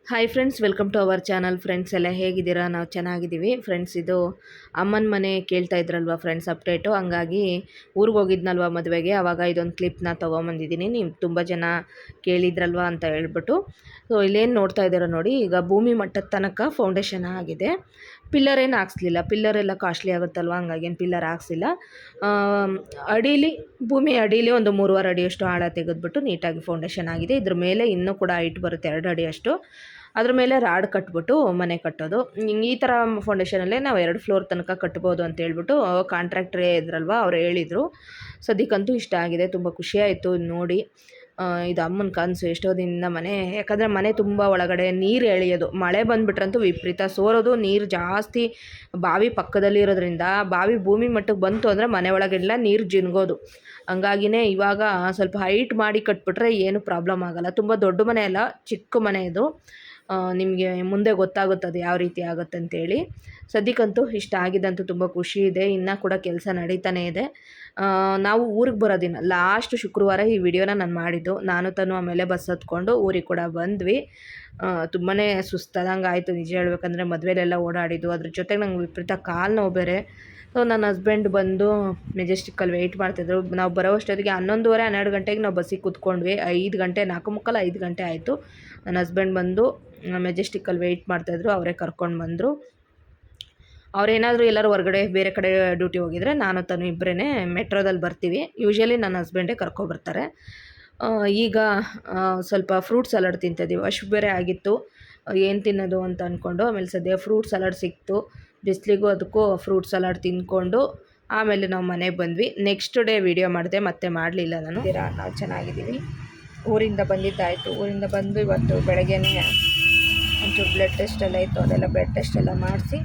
Hi friends, welcome to our channel. Friends ಎಲ್ಲ ಹೇಗಿದ್ದೀರಾ? ನಾವು ಚೆನ್ನಾಗಿದ್ದೀವಿ ಫ್ರೆಂಡ್ಸ್. ಇದು ಅಮ್ಮನ ಮನೆ ಕೇಳ್ತಾ ಇದ್ರಲ್ವ ಫ್ರೆಂಡ್ಸ್ ಅಪ್ಡೇಟು, ಹಂಗಾಗಿ ಊರಿಗೆ ಹೋಗಿದ್ನಲ್ವ ಮದುವೆಗೆ, ಆವಾಗ ಇದೊಂದು ಕ್ಲಿಪ್ನ ತೊಗೊಂಬಂದಿದ್ದೀನಿ. ನೀವು ತುಂಬ ಜನ ಕೇಳಿದ್ರಲ್ವ ಅಂತ ಹೇಳ್ಬಿಟ್ಟು. ಸೊ ಇಲ್ಲೇನು ನೋಡ್ತಾ ಇದ್ದೀರಾ ನೋಡಿ, ಈಗ ಭೂಮಿ ಮಟ್ಟದ ತನಕ ಫೌಂಡೇಶನ್ ಆಗಿದೆ. ಪಿಲ್ಲರ್ ಏನು ಹಾಕ್ಸ್ಲಿಲ್ಲ, ಪಿಲ್ಲರ್ ಎಲ್ಲ ಕಾಸ್ಟ್ಲಿ ಆಗುತ್ತಲ್ವ, ಹಂಗಾಗಿ ಏನು ಪಿಲ್ಲರ್ ಹಾಕ್ಸಿಲ್ಲ. ಅಡೀಲಿ ಭೂಮಿ ಅಡೀಲಿ ಒಂದು 3.5 ಅಡಿಯಷ್ಟು ಆಳ ತೆಗೆದ್ಬಿಟ್ಟು ನೀಟಾಗಿ ಫೌಂಡೇಶನ್ ಆಗಿದೆ. ಇದ್ರ ಮೇಲೆ ಇನ್ನೂ ಕೂಡ ಹೈಟ್ ಬರುತ್ತೆ 2 ಅಡಿಯಷ್ಟು. ಅದ್ರ ಮೇಲೆ ರಾಡ್ ಕಟ್ಬಿಟ್ಟು ಮನೆ ಕಟ್ಟೋದು. ಈ ಥರ ಫೌಂಡೇಶನಲ್ಲೇ ನಾವು 2 ಫ್ಲೋರ್ ತನಕ ಕಟ್ಬೋದು ಅಂತ ಹೇಳ್ಬಿಟ್ಟು ಕಾಂಟ್ರಾಕ್ಟ್ರೇ ಇದ್ರಲ್ವ, ಅವ್ರು ಹೇಳಿದರು. ಸದ್ಯಕ್ಕಂತೂ ಇಷ್ಟ ಆಗಿದೆ, ತುಂಬ ಖುಷಿಯಾಯಿತು ನೋಡಿ. ಇದು ಅಮ್ಮನ ಕನಸು ಎಷ್ಟೋ ದಿನದಿಂದ ಮನೆ, ಯಾಕಂದರೆ ಮನೆ ತುಂಬ ಒಳಗಡೆ ನೀರು ಎಳೆಯೋದು, ಮಳೆ ಬಂದುಬಿಟ್ರಂತೂ ವಿಪರೀತ ಸೋರೋದು. ನೀರು ಜಾಸ್ತಿ ಬಾವಿ ಪಕ್ಕದಲ್ಲಿ ಇರೋದ್ರಿಂದ, ಬಾವಿ ಭೂಮಿ ಮಟ್ಟಕ್ಕೆ ಬಂತು ಅಂದರೆ ಮನೆ ಒಳಗೆಲ್ಲ ನೀರು ಜಿನ್ಗೋದು. ಹಂಗಾಗಿನೇ ಇವಾಗ ಸ್ವಲ್ಪ ಹೈಟ್ ಮಾಡಿ ಕಟ್ಬಿಟ್ರೆ ಏನು ಪ್ರಾಬ್ಲಮ್ ಆಗೋಲ್ಲ. ತುಂಬ ದೊಡ್ಡ ಮನೆ ಅಲ್ಲ, ಚಿಕ್ಕ ಮನೆ ಇದು. ನಿಮಗೆ ಮುಂದೆ ಗೊತ್ತಾಗುತ್ತೆ ಅದು ಯಾವ ರೀತಿ ಆಗುತ್ತೆ ಅಂತೇಳಿ. ಸದ್ಯಕ್ಕಂತೂ ಇಷ್ಟ ಆಗಿದ್ದಂತೂ ತುಂಬ ಖುಷಿ ಇದೆ. ಇನ್ನೂ ಕೂಡ ಕೆಲಸ ನಡೀತಾನೆ ಇದೆ. ನಾವು ಊರಿಗೆ ಬರೋ ದಿನ ಲಾಸ್ಟ್ ಶುಕ್ರವಾರ ಈ ವಿಡಿಯೋನ ನಾನು ಮಾಡಿದ್ದು. ನಾನು ಆಮೇಲೆ ಬಸ್ ಹತ್ಕೊಂಡು ಊರಿಗೆ ಕೂಡ ಬಂದ್ವಿ. ತುಂಬಾ ಸುಸ್ತಾದಂಗೆ ಆಯಿತು ನಿಜ ಹೇಳ್ಬೇಕಂದ್ರೆ, ಮದುವೆಲೆಲ್ಲ ಓಡಾಡಿದ್ದು, ಅದ್ರ ಜೊತೆಗೆ ನಂಗೆ ವಿಪರೀತ ಕಾಲು ನೋವು ಬೇರೆ. ಸೊ ನನ್ನ ಹಸ್ಬೆಂಡ್ ಬಂದು ಮೆಜೆಸ್ಟಿಕ್ಕಲ್ಲಿ ವೆಯ್ಟ್ ಮಾಡ್ತಿದ್ರು. ನಾವು ಬರೋ ಅಷ್ಟೊತ್ತಿಗೆ 11:30 12 ಗಂಟೆಗೆ ನಾವು ಬಸ್ಸಿಗೆ ಕೂತ್ಕೊಂಡ್ವಿ. 5 ಗಂಟೆ 4:45 5 ಗಂಟೆ ಆಯಿತು. ನನ್ನ ಹಸ್ಬೆಂಡ್ ಬಂದು ಮೆಜೆಸ್ಟಿಕ್ಕಲ್ಲಿ ವೆಯ್ಟ್ ಮಾಡ್ತಾಯಿದ್ರು, ಅವರೇ ಕರ್ಕೊಂಡು ಬಂದರು. ಅವರೇನಾದರೂ ಎಲ್ಲರೂ ಹೊರಗಡೆ ಬೇರೆ ಕಡೆ ಡ್ಯೂಟಿ ಹೋಗಿದ್ರೆ ನಾನು ಇಬ್ಬರೇ ಮೆಟ್ರೋದಲ್ಲಿ ಬರ್ತೀವಿ. ಯೂಶ್ವಲಿ ನನ್ನ ಹಸ್ಬೆಂಡೇ ಕರ್ಕೊಬರ್ತಾರೆ. ಈಗ ಸ್ವಲ್ಪ ಫ್ರೂಟ್ ಸಲಾಡ್ ತಿಂತಿದ್ದೀವಿ. ಹಶು ಬೇರೆ ಆಗಿತ್ತು, ಏನು ತಿನ್ನೋದು ಅಂತ ಅಂದ್ಕೊಂಡು ಆಮೇಲೆ ಸದ್ಯ ಫ್ರೂಟ್ ಸಲಾಡ್ ಸಿಕ್ತು. ಬಿಸಿಲಿಗೂ ಅದಕ್ಕೂ ಫ್ರೂಟ್ ಸಲಾಡ್ ತಿಂದ್ಕೊಂಡು ಆಮೇಲೆ ನಾವು ಮನೆಗೆ ಬಂದ್ವಿ. ನೆಕ್ಸ್ಟ್ ಡೇ ವೀಡಿಯೋ ಮಾಡಿದೆ, ಮತ್ತೆ ಮಾಡಲಿಲ್ಲ ನಾನು. ನಾವು ಚೆನ್ನಾಗಿದ್ದೀವಿ. ಊರಿಂದ ಬಂದಿದ್ದಾಯಿತು. ಊರಿಂದ ಬಂದು ಇವತ್ತು ಬೆಳಗ್ಗೆನೇ ಒಂಚೂರು ಬ್ಲಡ್ ಟೆಸ್ಟ್ ಎಲ್ಲ ಇತ್ತು, ಅದೆಲ್ಲ ಬ್ಲಡ್ ಟೆಸ್ಟ್ ಎಲ್ಲ ಮಾಡಿಸಿ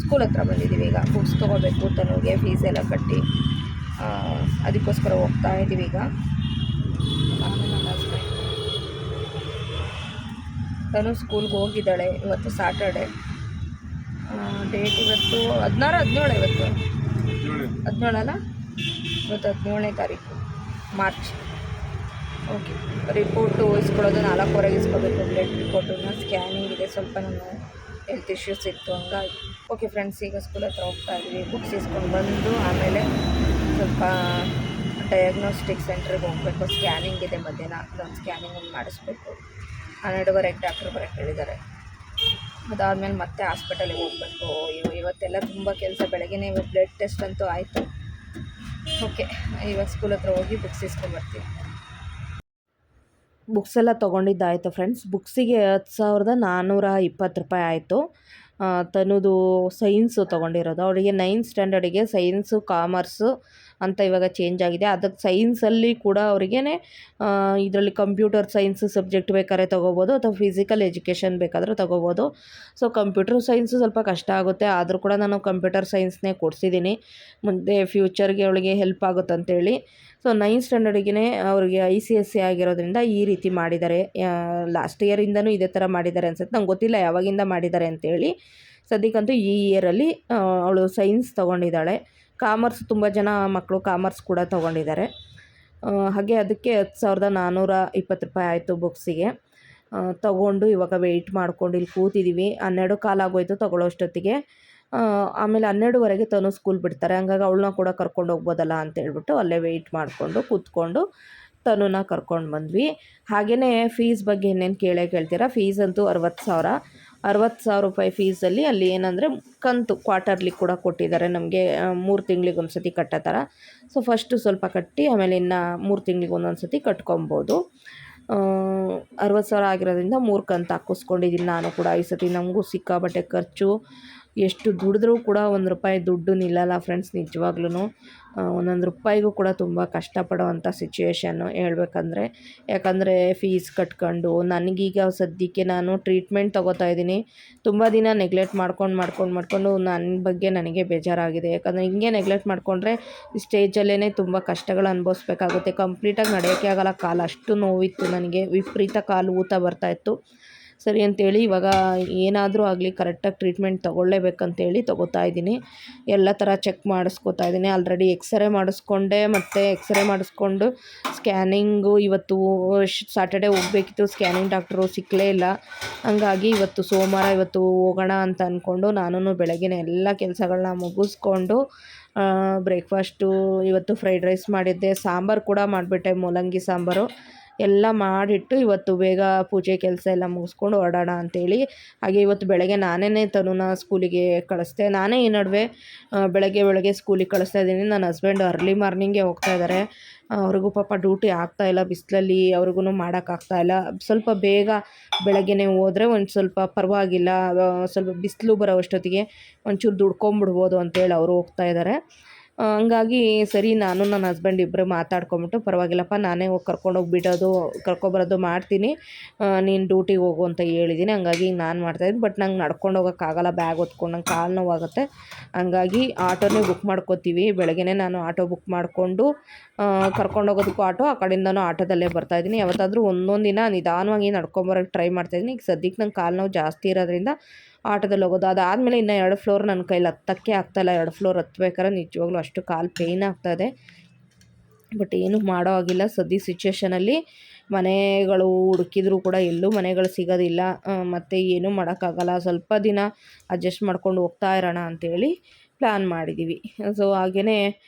ಸ್ಕೂಲ್ ಹತ್ರ ಬಂದಿದ್ದೀವಿ. ಈಗ ಬುಕ್ಸ್ ತೊಗೋಬೇಕು, ತನಗೆ ಫೀಸ್ ಎಲ್ಲ ಕಟ್ಟಿ ಅದಕ್ಕೋಸ್ಕರ ಹೋಗ್ತಾ ಇದ್ದೀವಿ. ಈಗ ನಾನು ನನ್ನ ಹಸ್ಬೆಂಡ್ ತನು ಸ್ಕೂಲ್ಗೆ ಹೋಗಿದ್ದಾಳೆ. ಇವತ್ತು ಸ್ಯಾಟರ್ಡೆ, ಡೇಟ್ ಇವತ್ತು 16 17 ಇವತ್ತು 17 ಅಲ್ಲ, ಇವತ್ತು 17ನೇ ತಾರೀಕು ಮಾರ್ಚ್. ಓಕೆ, ರಿಪೋರ್ಟು ಇಸ್ಕೊಳ್ಳೋದು 4:15 ಇಸ್ಕೋಬೇಕು. ಬ್ಲಡ್ ರಿಪೋರ್ಟನ್ನ ಸ್ಕ್ಯಾನಿಂಗ್ ಇದೆ, ಸ್ವಲ್ಪ ನಾನು ಹೆಲ್ತ್ ಇಶ್ಯೂಸ್ ಇತ್ತು ಹಂಗಾಗಿ. ಓಕೆ ಫ್ರೆಂಡ್ಸ್, ಈಗ ಸ್ಕೂಲ್ ಹತ್ರ ಹೋಗ್ತಾ ಇದ್ದೀವಿ. ಬುಕ್ಸ್ ಇಸ್ಕೊಂಡು ಬಂದು ಆಮೇಲೆ ಸ್ವಲ್ಪ ಡಯಾಗ್ನೋಸ್ಟಿಕ್ ಸೆಂಟ್ರಿಗೆ ಹೋಗಬೇಕು. ಸ್ಕ್ಯಾನಿಂಗ್ ಇದೆ ಮಧ್ಯಾಹ್ನ, ಅದೊಂದು ಸ್ಕ್ಯಾನಿಂಗ್ ಒಂದು ಮಾಡಿಸ್ಬೇಕು. 12:15 ಡಾಕ್ಟ್ರ್ ಬರೋಕ್ಕೆ ಹೇಳಿದ್ದಾರೆ. ಅದಾದಮೇಲೆ ಮತ್ತೆ ಹಾಸ್ಪಿಟಲಿಗೆ ಹೋಗಬೇಕು. ಇವತ್ತೆಲ್ಲ ತುಂಬ ಕೆಲಸ. ಬೆಳಗ್ಗೆನೇ ಇವತ್ತು ಬ್ಲಡ್ ಟೆಸ್ಟ್ ಅಂತೂ ಆಯಿತು. ಓಕೆ, ಇವಾಗ ಸ್ಕೂಲ್ ಹತ್ರ ಹೋಗಿ ಬುಕ್ಸ್ ಇಸ್ಕೊಂಡ್ಬರ್ತೀವಿ. ಬುಕ್ಸ್ ಎಲ್ಲ ತೊಗೊಂಡಿದ್ದಾಯಿತು ಫ್ರೆಂಡ್ಸ್. ಬುಕ್ಸಿಗೆ 10,420 ರೂಪಾಯಿ ಆಯಿತು. ತನ್ನದು ಸೈನ್ಸು ತೊಗೊಂಡಿರೋದು. ಅವಳಿಗೆ 9th ಸ್ಟ್ಯಾಂಡರ್ಡಿಗೆ ಸೈನ್ಸು ಕಾಮರ್ಸು ಅಂತ ಇವಾಗ ಚೇಂಜ್ ಆಗಿದೆ. ಅದಕ್ಕೆ ಸೈನ್ಸಲ್ಲಿ ಕೂಡ ಅವ್ರಿಗೇ ಇದರಲ್ಲಿ ಕಂಪ್ಯೂಟರ್ ಸೈನ್ಸ್ ಸಬ್ಜೆಕ್ಟ್ ಬೇಕಾದ್ರೆ ತೊಗೋಬೋದು, ಅಥವಾ ಫಿಸಿಕಲ್ ಎಜುಕೇಷನ್ ಬೇಕಾದರೂ ತೊಗೋಬೋದು. ಸೊ ಕಂಪ್ಯೂಟರ್ ಸೈನ್ಸು ಸ್ವಲ್ಪ ಕಷ್ಟ ಆಗುತ್ತೆ, ಆದರೂ ಕೂಡ ನಾನು ಕಂಪ್ಯೂಟರ್ ಸೈನ್ಸ್ನೇ ಕೊಡಿಸಿದ್ದೀನಿ. ಮುಂದೆ ಫ್ಯೂಚರ್ಗೆ ಅವಳಿಗೆ ಹೆಲ್ಪ್ ಆಗುತ್ತಂತೇಳಿ. ಸೊ 9th ಸ್ಟ್ಯಾಂಡರ್ಡಿಗೆ ಅವ್ರಿಗೆ ICSE ಆಗಿರೋದ್ರಿಂದ ಈ ರೀತಿ ಮಾಡಿದ್ದಾರೆ. ಲಾಸ್ಟ್ ಇಯರಿಂದನೂ ಇದೇ ಥರ ಮಾಡಿದ್ದಾರೆ ಅನ್ಸುತ್ತೆ, ನಂಗೆ ಗೊತ್ತಿಲ್ಲ ಯಾವಾಗಿಂದ ಮಾಡಿದ್ದಾರೆ ಅಂತೇಳಿ. ಸದ್ಯಕ್ಕಂತೂ ಈ ಇಯರಲ್ಲಿ ಅವಳು ಸೈನ್ಸ್ ತೊಗೊಂಡಿದ್ದಾಳೆ. ಕಾಮರ್ಸ್ ತುಂಬ ಜನ ಮಕ್ಕಳು ಕಾಮರ್ಸ್ ಕೂಡ ತೊಗೊಂಡಿದ್ದಾರೆ. ಹಾಗೆ ಅದಕ್ಕೆ 10,420 ರೂಪಾಯಿ ಆಯಿತು ಬುಕ್ಸಿಗೆ. ತೊಗೊಂಡು ಇವಾಗ ವೆಯ್ಟ್ ಮಾಡ್ಕೊಂಡು ಇಲ್ಲಿ ಕೂತಿದ್ದೀವಿ. 12 ಕಾಲು ಆಗೋಯ್ತು ತೊಗೊಳ್ಳೋ ಅಷ್ಟೊತ್ತಿಗೆ. ಆಮೇಲೆ 12:15 ತನು ಸ್ಕೂಲ್ ಬಿಡ್ತಾರೆ, ಹಂಗಾಗಿ ಅವಳನ್ನ ಕೂಡ ಕರ್ಕೊಂಡು ಹೋಗ್ಬೋದಲ್ಲ ಅಂತ ಹೇಳ್ಬಿಟ್ಟು ಅಲ್ಲೇ ವೆಯ್ಟ್ ಮಾಡಿಕೊಂಡು ಕೂತ್ಕೊಂಡು ತನುನ ಕರ್ಕೊಂಡು ಬಂದ್ವಿ. ಹಾಗೆಯೇ ಫೀಸ್ ಬಗ್ಗೆ ಇನ್ನೇನು ಕೇಳ್ತೀರಾ. ಫೀಸ್ ಅಂತೂ 60,000 ರೂಪಾಯಿ ಫೀಸಲ್ಲಿ ಅಲ್ಲಿ ಏನಂದರೆ ಕಂತು ಕ್ವಾರ್ಟರ್ಲಿ ಕೂಡ ಕೊಟ್ಟಿದ್ದಾರೆ ನಮಗೆ. 3 ತಿಂಗಳಿಗೆ ಒಂದು ಸತಿ ಕಟ್ಟೋ ಥರ. ಸೊ ಫಸ್ಟು ಸ್ವಲ್ಪ ಕಟ್ಟಿ ಆಮೇಲೆ ಇನ್ನು 3 ತಿಂಗಳಿಗೆ ಒಂದೊಂದು ಸತಿ ಕಟ್ಕೊಬೋದು. 60,000 ಆಗಿರೋದ್ರಿಂದ 3 ಕಂತು ಹಾಕಿಸ್ಕೊಂಡಿದ್ದೀನಿ ನಾನು ಕೂಡ. ಈ ಸತಿ ನಮಗೂ ಸಿಕ್ಕಾಬಟ್ಟೆ ಖರ್ಚು. ಎಷ್ಟು ದುಡಿದ್ರೂ ಕೂಡ 1 ರೂಪಾಯಿ ದುಡ್ಡು ನಿಲ್ಲಲ್ಲ ಫ್ರೆಂಡ್ಸ್, ನಿಜವಾಗ್ಲೂ. ಒಂದೊಂದು ರೂಪಾಯಿಗೂ ಕೂಡ ತುಂಬ ಕಷ್ಟಪಡೋವಂಥ ಸಿಚುವೇಶನ್ನು ಹೇಳ್ಬೇಕಂದ್ರೆ. ಯಾಕಂದರೆ ಫೀಸ್ ಕಟ್ಕೊಂಡು ನನಗೀಗ ಸದ್ಯಕ್ಕೆ ನಾನು ಟ್ರೀಟ್ಮೆಂಟ್ ತೊಗೋತಾ ಇದ್ದೀನಿ. ತುಂಬ ದಿನ ನೆಗ್ಲೆಕ್ಟ್ ಮಾಡ್ಕೊಂಡು ನನ್ನ ಬಗ್ಗೆ ನನಗೆ ಬೇಜಾರಾಗಿದೆ. ಯಾಕಂದರೆ ಹಿಂಗೆ ನೆಗ್ಲೆಕ್ಟ್ ಮಾಡಿಕೊಂಡ್ರೆ ಈ ಸ್ಟೇಜಲ್ಲೇ ತುಂಬ ಕಷ್ಟಗಳು ಅನುಭವಿಸ್ಬೇಕಾಗುತ್ತೆ. ಕಂಪ್ಲೀಟಾಗಿ ನಡೆಯೋಕ್ಕೆ ಆಗಲ್ಲ, ಕಾಲು ಅಷ್ಟು ನೋವಿತ್ತು ನನಗೆ, ವಿಪರೀತ ಕಾಲು ಊತ ಬರ್ತಾಯಿತ್ತು. ಸರಿ ಅಂತೇಳಿ ಇವಾಗ ಏನಾದರೂ ಆಗಲಿ ಕರೆಕ್ಟಾಗಿ ಟ್ರೀಟ್ಮೆಂಟ್ ತೊಗೊಳ್ಳೇಬೇಕಂತೇಳಿ ತೊಗೋತಾ ಇದ್ದೀನಿ. ಎಲ್ಲ ಥರ ಚೆಕ್ ಮಾಡಿಸ್ಕೋತಾ ಇದ್ದೀನಿ. ಆಲ್ರೆಡಿ ಎಕ್ಸ್ರೇ ಮಾಡಿಸ್ಕೊಂಡೆ, ಮತ್ತು ಎಕ್ಸ್ರೇ ಮಾಡಿಸ್ಕೊಂಡು ಸ್ಕ್ಯಾನಿಂಗು ಇವತ್ತು ಸಾಟರ್ಡೆ ಹೋಗಬೇಕಿತ್ತು. ಸ್ಕ್ಯಾನಿಂಗ್ ಡಾಕ್ಟ್ರು ಸಿಕ್ಕಲೇ ಇಲ್ಲ. ಹಂಗಾಗಿ ಇವತ್ತು ಸೋಮವಾರ, ಇವತ್ತು ಹೋಗೋಣ ಅಂತ ಅಂದ್ಕೊಂಡು ನಾನು ಬೆಳಗ್ಗೆನೇ ಎಲ್ಲ ಕೆಲಸಗಳನ್ನ ಮುಗಿಸ್ಕೊಂಡು ಬ್ರೇಕ್ಫಾಸ್ಟು ಇವತ್ತು ಫ್ರೈಡ್ ರೈಸ್ ಮಾಡಿದ್ದೆ. ಸಾಂಬಾರು ಕೂಡ ಮಾಡಿಬಿಟ್ಟೆ, ಮೂಲಂಗಿ ಸಾಂಬಾರು ಎಲ್ಲ ಮಾಡಿಟ್ಟು ಇವತ್ತು ಬೇಗ ಪೂಜೆ ಕೆಲಸ ಎಲ್ಲ ಮುಗಿಸ್ಕೊಂಡು ಹೊರಡೋಣ ಅಂಥೇಳಿ. ಹಾಗೆ ಇವತ್ತು ಬೆಳಗ್ಗೆ ನಾನೇ ತನುನ ಸ್ಕೂಲಿಗೆ ಕಳಿಸ್ದೆ. ನಾನೇ ಈ ನಡುವೆ ಬೆಳಗ್ಗೆ ಸ್ಕೂಲಿಗೆ ಕಳಿಸ್ತಾ ಇದ್ದೀನಿ. ನನ್ನ ಹಸ್ಬೆಂಡ್ ಅರ್ಲಿ ಮಾರ್ನಿಂಗೇ ಹೋಗ್ತಾ ಇದ್ದಾರೆ. ಅವ್ರಿಗೂ ಪಾಪ ಡ್ಯೂಟಿ ಆಗ್ತಾಯಿಲ್ಲ, ಬಿಸಿಲಲ್ಲಿ ಅವ್ರಿಗೂ ಮಾಡೋಕ್ಕಾಗ್ತಾಯಿಲ್ಲ. ಸ್ವಲ್ಪ ಬೇಗ ಬೆಳಗ್ಗೆನೇ ಹೋದರೆ ಒಂದು ಸ್ವಲ್ಪ ಪರವಾಗಿಲ್ಲ, ಸ್ವಲ್ಪ ಬಿಸಿಲು ಬರೋ ಅಷ್ಟೊತ್ತಿಗೆ ಒಂಚೂರು ದುಡ್ಕೊಂಬಿಡ್ಬೋದು ಅಂತೇಳಿ ಅವರು ಹೋಗ್ತಾ ಇದ್ದಾರೆ. ಹಂಗಾಗಿ ಸರಿ ನಾನು ನನ್ನ ಹಸ್ಬೆಂಡ್ ಇಬ್ಬರು ಮಾತಾಡ್ಕೊಂಬಿಟ್ಟು, ಪರವಾಗಿಲ್ಲಪ್ಪ ನಾನೇ ಹೋಗಿ ಕರ್ಕೊಂಡೋಗಿ ಕರ್ಕೊಬರೋದು ಮಾಡ್ತೀನಿ, ನೀನು ಡ್ಯೂಟಿಗೆ ಹೋಗು ಅಂತ ಹೇಳಿದ್ದೀನಿ. ಹಂಗಾಗಿ ನಾನು ಮಾಡ್ತಾಯಿದ್ದೀನಿ. ಬಟ್ ನಂಗೆ ನಡ್ಕೊಂಡು ಹೋಗೋಕ್ಕಾಗಲ್ಲ, ಬ್ಯಾಗ್ ಹೊತ್ಕೊಂಡು ನಂಗೆ ಕಾಲು ನೋವಾಗುತ್ತೆ. ಹಂಗಾಗಿ ಆಟೋನೇ ಬುಕ್ ಮಾಡ್ಕೋತೀವಿ. ಬೆಳಗ್ಗೆನೇ ನಾನು ಆಟೋ ಬುಕ್ ಮಾಡಿಕೊಂಡು ಕರ್ಕೊಂಡೋಗೋದಕ್ಕೂ ಆಟೋ, ಆ ಕಡೆಯಿಂದನೂ ಆಟೋದಲ್ಲೇ ಬರ್ತಾಯಿದ್ದೀನಿ. ಯಾವತ್ತಾದರೂ ಒಂದೊಂದು ದಿನ ನಿಧಾನವಾಗಿ ನಡ್ಕೊಂಬರೋಕ್ಕೆ ಟ್ರೈ ಮಾಡ್ತಾಯಿದ್ದೀನಿ. ಈಗ ಸದ್ಯಕ್ಕೆ ನಂಗೆ ಕಾಲು ನೋವು ಜಾಸ್ತಿ ಇರೋದ್ರಿಂದ ಆಟೋದಲ್ಲಿ ಹೋಗೋದು. ಅದಾದಮೇಲೆ ಇನ್ನು 2 ಫ್ಲೋರ್ ನನ್ನ ಕೈಲಿ ಹತ್ತೋಕ್ಕೆ ಆಗ್ತಾಯಿಲ್ಲ. 2 ಫ್ಲೋರ್ ಹತ್ಬೇಕಾದ್ರೆ ನಿಜವಾಗ್ಲೂ ಅಷ್ಟು ಕಾಲು ಪೇಯ್ನ್ ಆಗ್ತಾಯಿದೆ. ಬಟ್ ಏನೂ ಮಾಡೋ ಆಗಿಲ್ಲ. ಸದ್ಯ ಸಿಚುವೇಷನಲ್ಲಿ ಮನೆಗಳು ಹುಡುಕಿದ್ರೂ ಕೂಡ ಎಲ್ಲೂ ಮನೆಗಳು ಸಿಗೋದಿಲ್ಲ. ಮತ್ತು ಏನೂ ಮಾಡೋಕ್ಕಾಗಲ್ಲ. ಸ್ವಲ್ಪ ದಿನ ಅಡ್ಜಸ್ಟ್ ಮಾಡ್ಕೊಂಡು ಹೋಗ್ತಾ ಇರೋಣ ಅಂಥೇಳಿ ಪ್ಲ್ಯಾನ್ ಮಾಡಿದ್ದೀವಿ. ಸೊ ಹಾಗೆಯೇ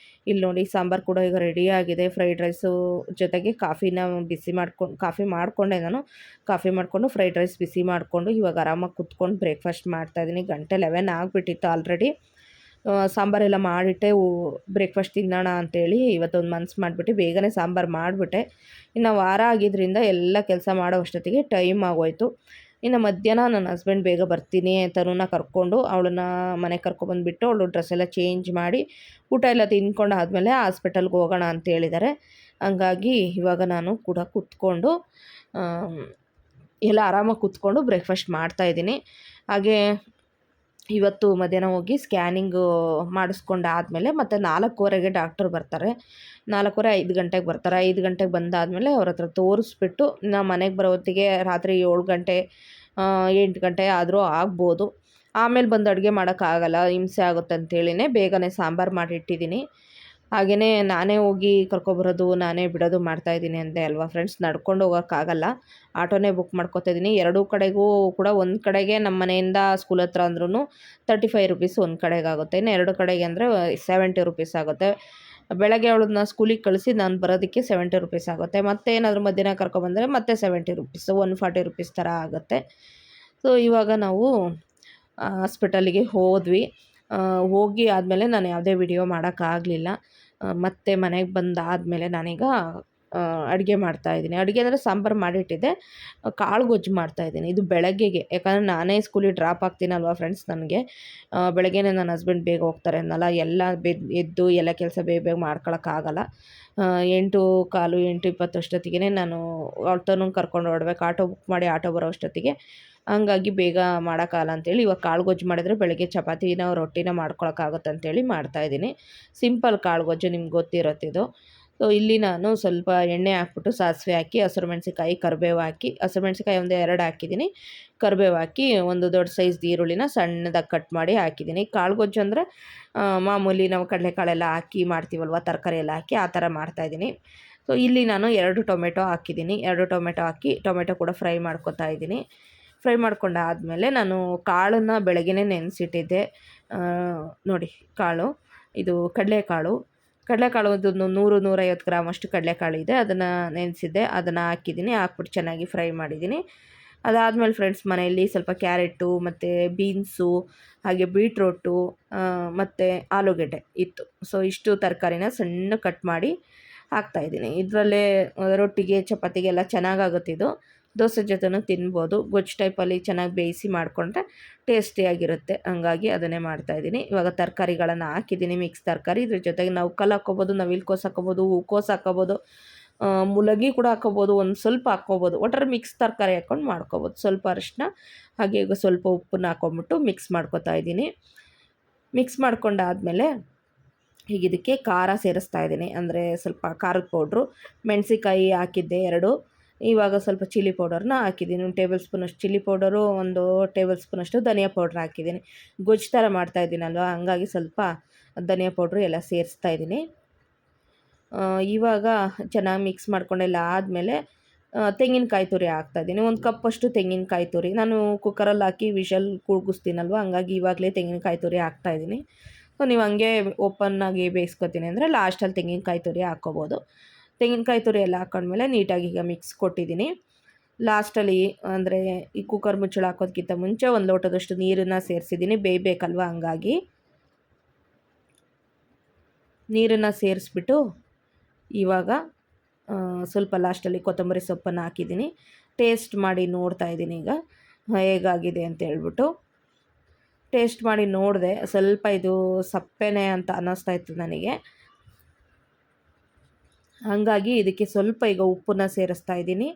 ಇಲ್ಲಿ ನೋಡಿ ಸಾಂಬಾರು ಕೂಡ ಈಗ ರೆಡಿಯಾಗಿದೆ. ಫ್ರೈಡ್ ರೈಸು ಜೊತೆಗೆ ಕಾಫಿ ಮಾಡಿಕೊಂಡೆ ನಾನು. ಕಾಫಿ ಮಾಡಿಕೊಂಡು ಫ್ರೈಡ್ ರೈಸ್ ಬಿಸಿ ಮಾಡಿಕೊಂಡು ಇವಾಗ ಆರಾಮಾಗಿ ಕುತ್ಕೊಂಡು ಬ್ರೇಕ್ಫಾಸ್ಟ್ ಮಾಡ್ತಾಯಿದ್ದೀನಿ. ಗಂಟೆ 11 ಆಗಿಬಿಟ್ಟಿತ್ತು ಆಲ್ರೆಡಿ. ಸಾಂಬಾರೆಲ್ಲ ಮಾಡಿಟ್ಟೆ ಬ್ರೇಕ್ಫಾಸ್ಟ್ ತಿನ್ನೋಣ ಅಂಥೇಳಿ ಇವತ್ತೊಂದು ಮನ್ಸು ಮಾಡಿಬಿಟ್ಟು ಬೇಗನೆ ಸಾಂಬಾರು ಮಾಡಿಬಿಟ್ಟೆ. ಇನ್ನು ವಾರ ಆಗಿದ್ದರಿಂದ ಎಲ್ಲ ಕೆಲಸ ಮಾಡೋ ಅಷ್ಟೊತ್ತಿಗೆ ಟೈಮ್ ಆಗೋಯಿತು. ಇನ್ನು ಮಧ್ಯಾಹ್ನ ನನ್ನ ಹಸ್ಬೆಂಡ್ ಬೇಗ ಬರ್ತೀನಿ ತನುನ ಕರ್ಕೊಂಡು ಅವಳನ್ನ ಮನೆಗೆ ಕರ್ಕೊಬಂದುಬಿಟ್ಟು ಅವಳು ಡ್ರೆಸ್ ಎಲ್ಲ ಚೇಂಜ್ ಮಾಡಿ ಊಟ ಎಲ್ಲ ತಿಂದ್ಕೊಂಡು ಆದಮೇಲೆ ಹಾಸ್ಪಿಟಲ್ಗೆ ಹೋಗೋಣ ಅಂತ ಹೇಳಿದ್ದಾರೆ. ಹಂಗಾಗಿ ಇವಾಗ ನಾನು ಕೂಡ ಕೂತ್ಕೊಂಡು ಎಲ್ಲ ಆರಾಮಾಗಿ ಕೂತ್ಕೊಂಡು ಬ್ರೇಕ್ಫಾಸ್ಟ್ ಮಾಡ್ತಾಯಿದ್ದೀನಿ. ಹಾಗೆ ಇವತ್ತು ಮಧ್ಯಾಹ್ನ ಹೋಗಿ ಸ್ಕ್ಯಾನಿಂಗು ಮಾಡಿಸ್ಕೊಂಡಾದಮೇಲೆ ಮತ್ತು 4:15ಗೆ ಡಾಕ್ಟ್ರು ಬರ್ತಾರೆ. 4:15 5 ಗಂಟೆಗೆ ಬರ್ತಾರೆ. 5 ಗಂಟೆಗೆ ಬಂದಾದಮೇಲೆ ಅವ್ರ ಹತ್ರ ತೋರಿಸ್ಬಿಟ್ಟು ನಾವು ಮನೆಗೆ ಬರೋ ಹೊತ್ತಿಗೆ ರಾತ್ರಿ 7 ಗಂಟೆ 8 ಗಂಟೆ ಆದರೂ ಆಗ್ಬೋದು. ಆಮೇಲೆ ಬಂದು ಅಡುಗೆ ಮಾಡೋಕ್ಕಾಗಲ್ಲ, ಹಿಂಸೆ ಆಗುತ್ತೆ ಅಂತೇಳಿನೇ ಬೇಗನೆ ಸಾಂಬಾರು ಮಾಡಿಟ್ಟಿದ್ದೀನಿ. ಹಾಗೆಯೇ ನಾನೇ ಹೋಗಿ ಕರ್ಕೊಬರೋದು, ನಾನೇ ಬಿಡೋದು ಮಾಡ್ತಾಯಿದ್ದೀನಿ ಅಂದೆ ಅಲ್ವಾ ಫ್ರೆಂಡ್ಸ್. ನಡ್ಕೊಂಡು ಹೋಗೋಕ್ಕಾಗಲ್ಲ, ಆಟೋನೇ ಬುಕ್ ಮಾಡ್ಕೊತಾಯಿದ್ದೀನಿ. ಎರಡೂ ಕಡೆಗೂ ಕೂಡ ಒಂದು ಕಡೆಗೆ ನಮ್ಮ ಮನೆಯಿಂದ ಸ್ಕೂಲ್ ಹತ್ರ ಅಂದ್ರೂ 35 ರುಪೀಸ್ ಒಂದು ಕಡೆಗೆ ಆಗುತ್ತೆ. ಇನ್ನು ಎರಡು ಕಡೆಗೆ ಅಂದರೆ 70 ರುಪೀಸ್ ಆಗುತ್ತೆ. ಬೆಳಗ್ಗೆ ಅವಳನ್ನ ಸ್ಕೂಲಿಗೆ ಕಳಿಸಿ ನಾನು ಬರೋದಕ್ಕೆ 70 ರುಪೀಸ್ ಆಗುತ್ತೆ. ಮತ್ತೆ ಏನಾದರೂ ಮಧ್ಯಾಹ್ನ ಕರ್ಕೊಬಂದರೆ ಮತ್ತೆ 70 ರುಪೀಸ್, 140 ರುಪೀಸ್ ಥರ ಆಗುತ್ತೆ. ಸೊ ಇವಾಗ ನಾವು ಹಾಸ್ಪಿಟಲಿಗೆ ಹೋದ್ವಿ. ಹೋಗಿ ಆದಮೇಲೆ ನಾನು ಯಾವುದೇ ವಿಡಿಯೋ ಮಾಡೋಕ್ಕಾಗಲಿಲ್ಲ. ಮತ್ತು ಮನೆಗೆ ಬಂದಾದಮೇಲೆ ನಾನೀಗ ಅಡುಗೆ ಮಾಡ್ತಾಯಿದ್ದೀನಿ. ಅಡುಗೆ ಅಂದರೆ ಸಾಂಬಾರು ಮಾಡಿಟ್ಟಿದ್ದೆ, ಕಾಳು ಗೊಜ್ಜು ಮಾಡ್ತಾಯಿದ್ದೀನಿ. ಇದು ಬೆಳಗ್ಗೆಗೆ, ಯಾಕಂದರೆ ನಾನೇ ಸ್ಕೂಲಿಗೆ ಡ್ರಾಪ್ ಆಗ್ತೀನಲ್ವ ಫ್ರೆಂಡ್ಸ್. ನನಗೆ ಬೆಳಗ್ಗೆನೇ ನನ್ನ ಹಸ್ಬೆಂಡ್ ಬೇಗ ಹೋಗ್ತಾರೆ ಅನ್ನಲ್ಲ, ಎಲ್ಲ ಎದ್ದು ಎಲ್ಲ ಕೆಲಸ ಬೇಗ ಮಾಡ್ಕೊಳಕ್ಕಾಗಲ್ಲ. 8:15 8:20 ಅಷ್ಟೊತ್ತಿಗೆ ನಾನು ತನು ಕರ್ಕೊಂಡು ಹೊರಡ್ಬೇಕು. ಆಟೋ ಬುಕ್ ಮಾಡಿ ಆಟೋ ಬರೋ ಅಷ್ಟೊತ್ತಿಗೆ. ಹಂಗಾಗಿ ಬೇಗ ಮಾಡೋಕ್ಕಾಗಲ್ಲ ಅಂತೇಳಿ ಇವಾಗ ಕಾಳು ಗೊಜ್ಜು ಮಾಡಿದರೆ ಬೆಳಗ್ಗೆ ಚಪಾತಿನ ರೊಟ್ಟಿನ ಮಾಡ್ಕೊಳಕ್ಕಾಗುತ್ತೆ ಅಂತೇಳಿ ಮಾಡ್ತಾಯಿದ್ದೀನಿ. ಸಿಂಪಲ್ ಕಾಳು ಗೊಜ್ಜು, ನಿಮ್ಗೆ ಗೊತ್ತಿರುತ್ತಿದ್ದು. ಸೊ ಇಲ್ಲಿ ನಾನು ಸ್ವಲ್ಪ ಎಣ್ಣೆ ಹಾಕ್ಬಿಟ್ಟು ಸಾಸಿವೆ ಹಾಕಿ, ಹಸಿರು ಮೆಣಸಿಕಾಯಿ, ಕರಿಬೇವು ಹಾಕಿ, ಹಸಿರು ಮೆಣಸಿಕಾಯಿ ಒಂದು 2 ಹಾಕಿದ್ದೀನಿ, ಕರಿಬೇವು ಹಾಕಿ ಒಂದು ದೊಡ್ಡ ಸೈಜ್ದು ಈರುಳ್ಳಿನ ಸಣ್ಣದಾಗಿ ಕಟ್ ಮಾಡಿ ಹಾಕಿದ್ದೀನಿ. ಕಾಳು ಗೊಜ್ಜು ಅಂದರೆ ಮಾಮೂಲಿ ನಾವು ಕಡಲೆಕಾಳೆಲ್ಲ ಹಾಕಿ ಮಾಡ್ತೀವಲ್ವ, ತರಕಾರಿ ಎಲ್ಲ ಹಾಕಿ ಆ ಥರ ಮಾಡ್ತಾಯಿದ್ದೀನಿ. ಸೊ ಇಲ್ಲಿ ನಾನು 2 ಟೊಮೆಟೊ ಹಾಕಿದ್ದೀನಿ. 2 ಟೊಮೆಟೊ ಹಾಕಿ ಟೊಮೆಟೊ ಕೂಡ ಫ್ರೈ ಮಾಡ್ಕೊತಾ ಇದ್ದೀನಿ. ಫ್ರೈ ಮಾಡ್ಕೊಂಡಾದಮೇಲೆ ನಾನು ಕಾಳನ್ನು ಬೆಳಗ್ಗೆನೇ ನೆನೆಸಿಟ್ಟಿದ್ದೆ. ನೋಡಿ ಕಾಳು, ಇದು ಕಡಲೆಕಾಳು ಒಂದು 100-150 ಗ್ರಾಮ್ ಅಷ್ಟು ಕಡಲೆಕಾಳು ಇದೆ. ಅದನ್ನು ನೆನೆಸಿದ್ದೆ, ಅದನ್ನು ಹಾಕಿದ್ದೀನಿ. ಹಾಕ್ಬಿಟ್ಟು ಚೆನ್ನಾಗಿ ಫ್ರೈ ಮಾಡಿದ್ದೀನಿ. ಅದಾದಮೇಲೆ ಫ್ರೆಂಡ್ಸ್ ಮನೆಯಲ್ಲಿ ಸ್ವಲ್ಪ ಕ್ಯಾರೆಟು ಮತ್ತು ಬೀನ್ಸು ಹಾಗೆ ಬೀಟ್ರೋಟು ಮತ್ತು ಆಲೂಗೆಡ್ಡೆ ಇತ್ತು. ಸೊ ಇಷ್ಟು ತರಕಾರಿನ ಸಣ್ಣ ಕಟ್ ಮಾಡಿ ಹಾಕ್ತಾಯಿದ್ದೀನಿ. ಇದರಲ್ಲೇ ರೊಟ್ಟಿಗೆ ಚಪಾತಿಗೆಲ್ಲ ಚೆನ್ನಾಗಾಗುತ್ತಿದ್ದು. ದೋಸೆ ಜೊತೆನೂ ತಿನ್ಬೋದು. ಗೊಜ್ಜು ಟೈಪಲ್ಲಿ ಚೆನ್ನಾಗಿ ಬೇಯಿಸಿ ಮಾಡಿಕೊಂಡ್ರೆ ಟೇಸ್ಟಿಯಾಗಿರುತ್ತೆ. ಹಂಗಾಗಿ ಅದನ್ನೇ ಮಾಡ್ತಾಯಿದ್ದೀನಿ. ಇವಾಗ ತರಕಾರಿಗಳನ್ನು ಹಾಕಿದ್ದೀನಿ, ಮಿಕ್ಸ್ ತರಕಾರಿ. ಇದ್ರ ಜೊತೆಗೆ ನಾವು ಕಲ್ಲು ಹಾಕ್ಕೊಬೋದು, ನವಿಲುಕೋಸು ಹಾಕ್ಕೊಬೋದು, ಹೂಕೋಸು ಹಾಕ್ಕೊಬೋದು, ಮೂಲಂಗಿ ಕೂಡ ಹಾಕ್ಕೊಬೋದು, ಒಂದು ಸ್ವಲ್ಪ ಹಾಕ್ಕೊಬೋದು. ಒಟ್ಟಾರೆ ಮಿಕ್ಸ್ ತರಕಾರಿ ಹಾಕ್ಕೊಂಡು ಮಾಡ್ಕೊಬೋದು. ಸ್ವಲ್ಪ ಅರಿಶಿನ ಹಾಗೆ ಈಗ ಸ್ವಲ್ಪ ಉಪ್ಪನ್ನ ಹಾಕ್ಕೊಂಬಿಟ್ಟು ಮಿಕ್ಸ್ ಮಾಡ್ಕೊತಾ ಇದ್ದೀನಿ. ಮಿಕ್ಸ್ ಮಾಡ್ಕೊಂಡಾದಮೇಲೆ ಈಗ ಇದಕ್ಕೆ ಖಾರ ಸೇರಿಸ್ತಾ ಇದ್ದೀನಿ. ಅಂದರೆ ಸ್ವಲ್ಪ ಖಾರದ ಪೌಡ್ರು, ಮೆಣಸಿಕಾಯಿ ಹಾಕಿದ್ದೆ 2, ಇವಾಗ ಸ್ವಲ್ಪ ಚಿಲ್ಲಿ ಪೌಡರ್ನ ಹಾಕಿದ್ದೀನಿ. 1 ಟೇಬಲ್ ಸ್ಪೂನಷ್ಟು ಚಿಲ್ಲಿ ಪೌಡರು, 1 ಟೇಬಲ್ ಸ್ಪೂನಷ್ಟು ಧನಿಯಾ ಪೌಡ್ರ್ ಹಾಕಿದ್ದೀನಿ. ಗೊಜ್ಜು ಥರ ಮಾಡ್ತಾಯಿದ್ದೀನಲ್ವ, ಹಂಗಾಗಿ ಸ್ವಲ್ಪ ಧನಿಯಾ ಪೌಡ್ರು ಎಲ್ಲ ಸೇರಿಸ್ತಾ ಇದ್ದೀನಿ. ಇವಾಗ ಚೆನ್ನಾಗಿ ಮಿಕ್ಸ್ ಮಾಡ್ಕೊಂಡೆಲ್ಲ ಆದಮೇಲೆ ತೆಂಗಿನಕಾಯಿ ತುರಿ ಹಾಕ್ತಾಯಿದ್ದೀನಿ. 1 ಕಪ್ಪಷ್ಟು ತೆಂಗಿನಕಾಯಿ ತುರಿ. ನಾನು ಕುಕ್ಕರಲ್ಲಿ ಹಾಕಿ ವಿಷಲ್ ಕೂಗಿಸ್ತೀನಲ್ವ, ಹಂಗಾಗಿ ಇವಾಗಲೇ ತೆಂಗಿನಕಾಯಿ ತುರಿ ಹಾಕ್ತಾಯಿದ್ದೀನಿ. ನೀವು ಹಂಗೆ ಓಪನ್ನಾಗಿ ಬೇಯಿಸ್ಕೊತೀನಿ ಅಂದರೆ ಲಾಸ್ಟಲ್ಲಿ ತೆಂಗಿನಕಾಯಿ ತುರಿ ಹಾಕ್ಕೋಬೋದು. ತೆಂಗಿನಕಾಯಿ ತುರಿ ಎಲ್ಲ ಹಾಕೊಂಡ್ಮೇಲೆ ನೀಟಾಗಿ ಈಗ ಮಿಕ್ಸ್ ಕೊಟ್ಟಿದ್ದೀನಿ. ಲಾಸ್ಟಲ್ಲಿ ಅಂದರೆ ಈ ಕುಕ್ಕರ್ ಮುಚ್ಚಳ ಹಾಕೋದಕ್ಕಿಂತ ಮುಂಚೆ 1 ಲೋಟದಷ್ಟು ನೀರನ್ನು ಸೇರಿಸಿದ್ದೀನಿ, ಬೇಯಬೇಕಲ್ವ, ಹಂಗಾಗಿ ನೀರನ್ನು ಸೇರಿಸ್ಬಿಟ್ಟು ಇವಾಗ ಸ್ವಲ್ಪ ಲಾಸ್ಟಲ್ಲಿ ಕೊತ್ತಂಬರಿ ಸೊಪ್ಪನ್ನು ಹಾಕಿದ್ದೀನಿ. ಟೇಸ್ಟ್ ಮಾಡಿ ನೋಡ್ತಾ ಇದ್ದೀನಿ ಈಗ ಹೇಗಾಗಿದೆ ಅಂತ ಹೇಳ್ಬಿಟ್ಟು. ಟೇಸ್ಟ್ ಮಾಡಿ ನೋಡಿದೆ, ಸ್ವಲ್ಪ ಇದು ಸಪ್ಪೆನೇ ಅಂತ ಅನ್ನಿಸ್ತಾ ಇತ್ತು ನನಗೆ. ಹಾಗಾಗಿ ಇದಕ್ಕೆ ಸ್ವಲ್ಪ ಈಗ ಉಪ್ಪನ್ನು ಸೇರಿಸ್ತಾ ಇದ್ದೀನಿ.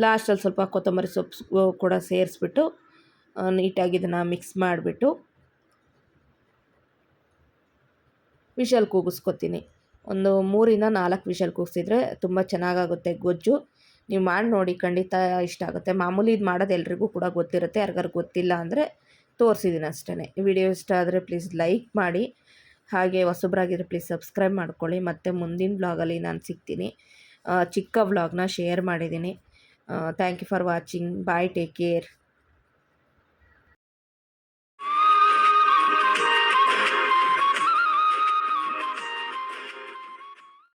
ಲಾಸ್ಟಲ್ಲಿ ಸ್ವಲ್ಪ ಕೊತ್ತಂಬರಿ ಸೊಪ್ಪು ಕೂಡ ಸೇರಿಸ್ಬಿಟ್ಟು ನೀಟಾಗಿ ಇದನ್ನು ಮಿಕ್ಸ್ ಮಾಡಿಬಿಟ್ಟು ವಿಷಲ್ ಕೂಗಿಸ್ಕೊತೀನಿ. ಒಂದು 3ರಿಂದ 4 ವಿಷಲ್ ಕೂಗಿಸಿದ್ರೆ ತುಂಬ ಚೆನ್ನಾಗಾಗುತ್ತೆ ಗೊಜ್ಜು. ನೀವು ಮಾಡಿ ನೋಡಿ, ಖಂಡಿತ ಇಷ್ಟ ಆಗುತ್ತೆ. ಮಾಮೂಲಿ ಇದು ಮಾಡೋದು ಎಲ್ರಿಗೂ ಕೂಡ ಗೊತ್ತಿರುತ್ತೆ, ಯಾರಿಗಾರು ಗೊತ್ತಿಲ್ಲ ಅಂದರೆ ತೋರಿಸಿದ್ದೀನಿ ಅಷ್ಟೇ. ವಿಡಿಯೋ ಇಷ್ಟ ಆದರೆ ಪ್ಲೀಸ್ ಲೈಕ್ ಮಾಡಿ, ಹಾಗೆ ಹೊಸಬ್ರಾಗಿದ್ದರೆ ಪ್ಲೀಸ್ ಸಬ್ಸ್ಕ್ರೈಬ್ ಮಾಡ್ಕೊಳ್ಳಿ. ಮತ್ತು ಮುಂದಿನ ಬ್ಲಾಗಲ್ಲಿ ನಾನು ಸಿಗ್ತೀನಿ. ಚಿಕ್ಕ ವ್ಲಾಗ್ನ ಶೇರ್ ಮಾಡಿದ್ದೀನಿ. Thank you for watching. Bye, take care.